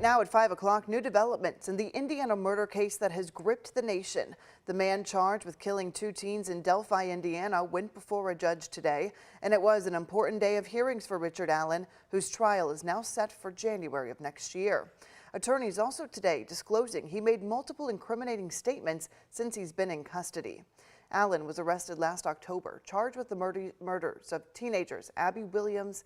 Now at 5 o'clock, new developments in the Indiana murder case that has gripped the nation. The man charged with killing 2 teens in Delphi, Indiana, went before a judge today, and it was an important day of hearings for Richard Allen, whose trial is now set for January of next year. Attorneys also today disclosing he made multiple incriminating statements since he's been in custody. Allen was arrested last October, charged with the murders of teenagers Abby Williams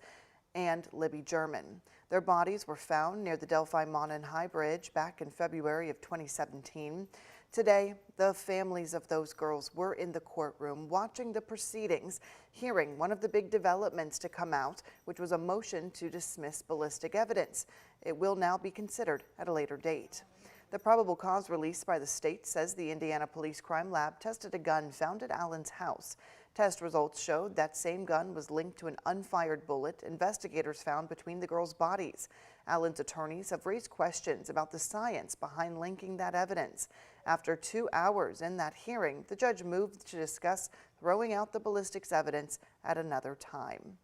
and Libby German. Their bodies were found near the Delphi-Monon High Bridge back in February of 2017. Today, the families of those girls were in the courtroom watching the proceedings, hearing one of the big developments to come out, which was a motion to dismiss ballistic evidence. It will now be considered at a later date. The probable cause released by the state says the Indiana Police Crime Lab tested a gun found at Allen's house. Test results showed that same gun was linked to an unfired bullet investigators found between the girls' bodies. Allen's attorneys have raised questions about the science behind linking that evidence. After 2 hours in that hearing, the judge moved to discuss throwing out the ballistics evidence at another time.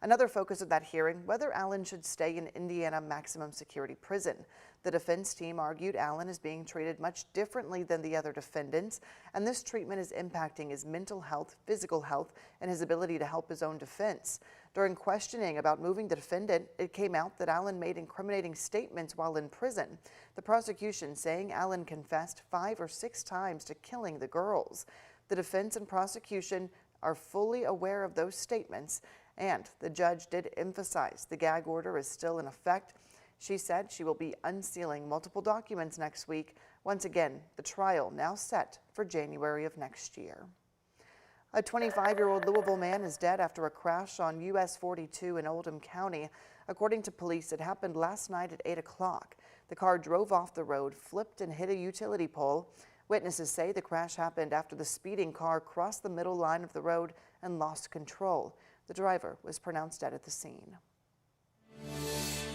Another focus of that hearing, whether Allen should stay in Indiana maximum security prison. The defense team argued Allen is being treated much differently than the other defendants, and this treatment is impacting his mental health, physical health, and his ability to help his own defense. During questioning about moving the defendant, it came out that Allen made incriminating statements while in prison. The prosecution saying Allen confessed 5 or 6 times to killing the girls. The defense and prosecution are fully aware of those statements, and the judge did emphasize the gag order is still in effect. She said she will be unsealing multiple documents next week. Once again, the trial now set for January of next year. A 25-year-old Louisville man is dead after a crash on US 42 in Oldham County. According to police, it happened last night at 8 o'clock. The car drove off the road, flipped and hit a utility pole. Witnesses say the crash happened after the speeding car crossed the middle line of the road and lost control. The driver was pronounced dead at the scene.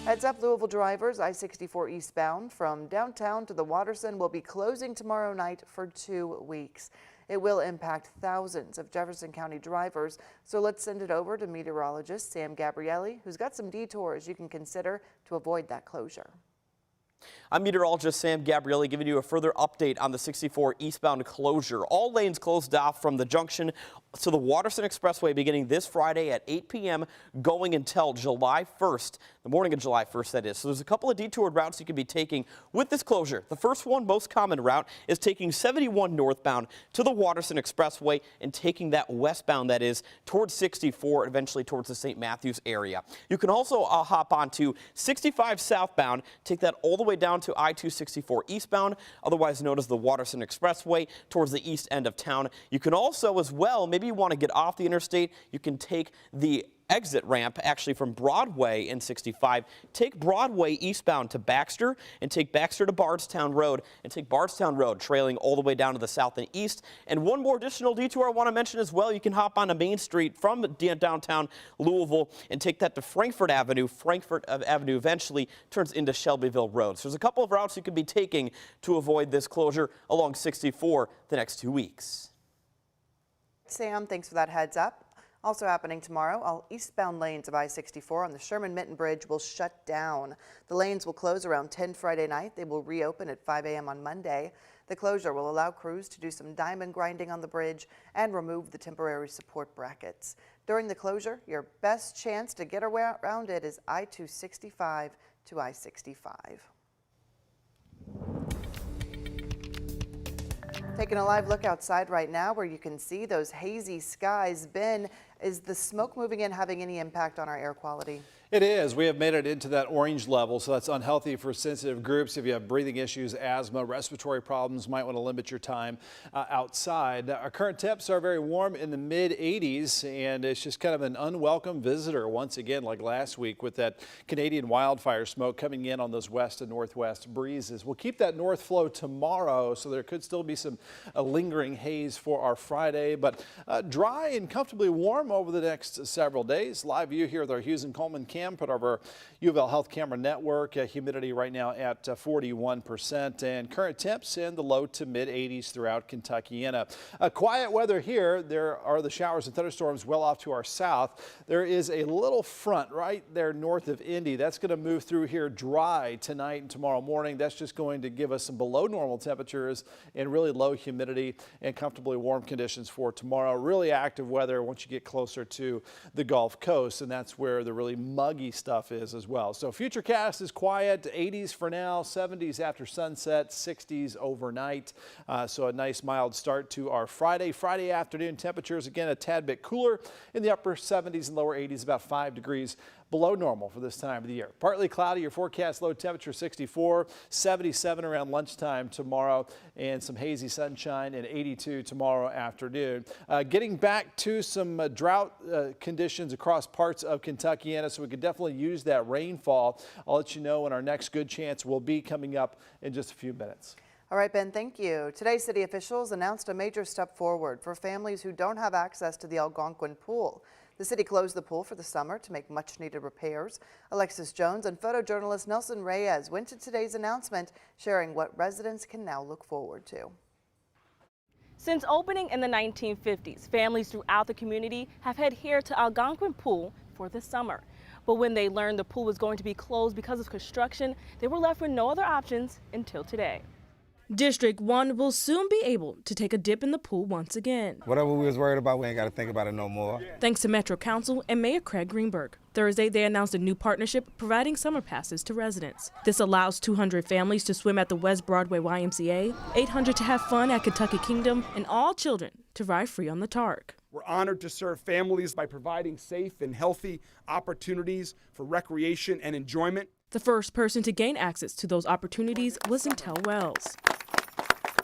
Heads up, Louisville drivers, I-64 eastbound from downtown to the Waterson will be closing tomorrow night for 2 weeks. It will impact thousands of Jefferson County drivers, so let's send it over to meteorologist Sam Gabrielli, who's got some detours you can consider to avoid that closure. I'm meteorologist Sam Gabrielli giving you a further update on the 64 eastbound closure. All lanes closed off from the junction to the Waterson Expressway beginning this Friday at 8 p.m. going until July 1st, the morning of July 1st, that is. So there's a couple of detoured routes you can be taking with this closure. The first one, most common route, is taking 71 northbound to the Waterson Expressway and taking that westbound, that is, towards 64, eventually towards the St. Matthews area. You can also hop onto 65 southbound, take that all the way down to I-264 eastbound, otherwise known as the Waterson Expressway, towards the east end of town. You can also, as well, maybe you want to get off the interstate, you can take the exit ramp actually from Broadway in 65. Take Broadway eastbound to Baxter and take Baxter to Bardstown Road and take Bardstown Road trailing all the way down to the south and east. And one more additional detour I want to mention as well. You can hop onto Main Street from downtown Louisville and take that to Frankfort Avenue. Frankfort Avenue eventually turns into Shelbyville Road. So there's a couple of routes you could be taking to avoid this closure along 64 the next 2 weeks. Sam, thanks for that heads up. Also happening tomorrow, all eastbound lanes of I-64 on the Sherman-Minton Bridge will shut down. The lanes will close around 10 Friday night. They will reopen at 5 a.m. on Monday. The closure will allow crews to do some diamond grinding on the bridge and remove the temporary support brackets. During the closure, your best chance to get around it is I-265 to I-65. Taking a live look outside right now where you can see those hazy skies. Ben, is the smoke moving in having any impact on our air quality? It is. We have made it into that orange level, so that's unhealthy for sensitive groups. If you have breathing issues, asthma, respiratory problems, might want to limit your time outside. Our current temps are very warm in the mid-80s, and it's just kind of an unwelcome visitor once again, like last week with that Canadian wildfire smoke coming in on those west and northwest breezes. We'll keep that north flow tomorrow, so there could still be some lingering haze for our Friday, but dry and comfortably warm over the next several days. Live view here with our Hughes and Coleman cam, part of our U of L Health Camera Network. Humidity right now at 41% and current temps in the low to mid 80s throughout Kentucky. Quiet weather here. There are the showers and thunderstorms well off to our south. There is a little front right there north of Indy. That's going to move through here dry tonight and tomorrow morning. That's just going to give us some below normal temperatures and really low humidity and comfortably warm conditions for tomorrow. Really active weather once you get closer to the Gulf Coast, and that's where the really muggy stuff is as well. So futurecast is quiet, 80s for now, 70s after sunset, 60s overnight. So a nice mild start to our Friday afternoon. Temperatures again a tad bit cooler in the upper 70s and lower 80s, about 5 degrees below normal for this time of the year. Partly cloudy, your forecast low temperature 64, 77 around lunchtime tomorrow, and some hazy sunshine and 82 tomorrow afternoon. Getting back to some drought conditions across parts of Kentucky, so we could definitely use that rainfall. I'll let you know when our next good chance will be coming up in just a few minutes. All right, Ben, thank you. Today, city officials announced a major step forward for families who don't have access to the Algonquin pool. The city closed the pool for the summer to make much-needed repairs. Alexis Jones and photojournalist Nelson Reyes went to today's announcement, sharing what residents can now look forward to. Since opening in the 1950s, families throughout the community have headed here to Algonquin Pool for the summer. But when they learned the pool was going to be closed because of construction, they were left with no other options until today. District 1 will soon be able to take a dip in the pool once again. Whatever we was worried about, we ain't got to think about it no more. Thanks to Metro Council and Mayor Craig Greenberg. Thursday, they announced a new partnership providing summer passes to residents. This allows 200 families to swim at the West Broadway YMCA, 800 to have fun at Kentucky Kingdom, and all children to ride free on the Tark. We're honored to serve families by providing safe and healthy opportunities for recreation and enjoyment. The first person to gain access to those opportunities was Intel Wells.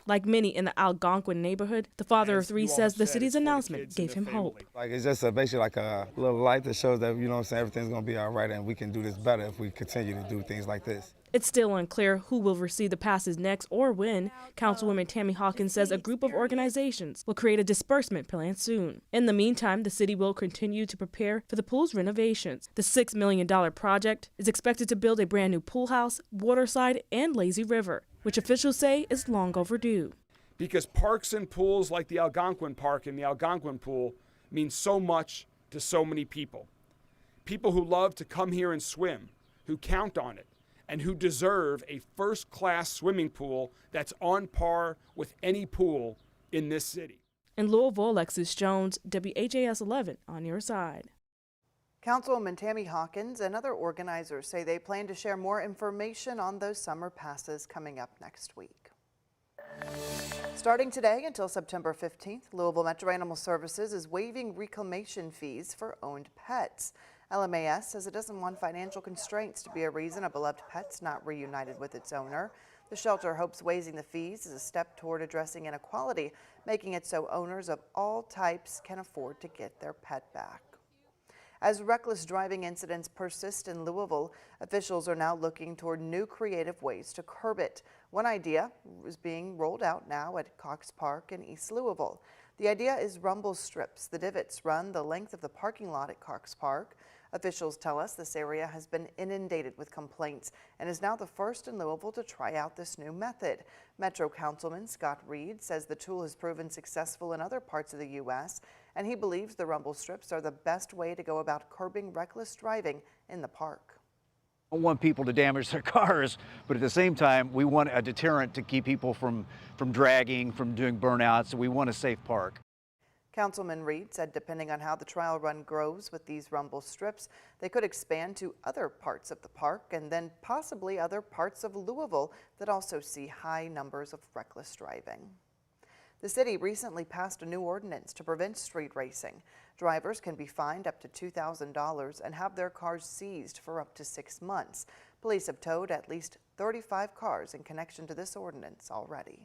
Like many in the Algonquin neighborhood, the father of three says the city's announcement gave him hope. It's just basically like a little light that shows that, everything's going to be all right and we can do this better if we continue to do things like this. It's still unclear who will receive the passes next or when. Councilwoman Tammy Hawkins says a group of organizations will create a disbursement plan soon. In the meantime, the city will continue to prepare for the pool's renovations. The $6 million project is expected to build a brand new pool house, water slide, and lazy river, which officials say is long overdue. Because parks and pools like the Algonquin Park and the Algonquin Pool mean so much to so many people. People who love to come here and swim, who count on it, and who deserve a first-class swimming pool that's on par with any pool in this city. In Louisville, Alexis Jones, WHAS11 on your side. Councilwoman Tammy Hawkins and other organizers say they plan to share more information on those summer passes coming up next week. Starting today until September 15th, Louisville Metro Animal Services is waiving reclamation fees for owned pets. LMAS says it doesn't want financial constraints to be a reason a beloved pet's not reunited with its owner. The shelter hopes waiving the fees is a step toward addressing inequality, making it so owners of all types can afford to get their pet back. As reckless driving incidents persist in Louisville, officials are now looking toward new creative ways to curb it. One idea is being rolled out now at Cox Park in East Louisville. The idea is rumble strips. The divots run the length of the parking lot at Cox Park. Officials tell us this area has been inundated with complaints and is now the first in Louisville to try out this new method. Metro Councilman Scott Reed says the tool has proven successful in other parts of the U.S., and he believes the rumble strips are the best way to go about curbing reckless driving in the park. We don't want people to damage their cars, but at the same time, we want a deterrent to keep people from dragging, from doing burnouts. So we want a safe park. Councilman Reed said depending on how the trial run grows with these rumble strips, they could expand to other parts of the park and then possibly other parts of Louisville that also see high numbers of reckless driving. The city recently passed a new ordinance to prevent street racing. Drivers can be fined up to $2,000 and have their cars seized for up to 6 months. Police have towed at least 35 cars in connection to this ordinance already.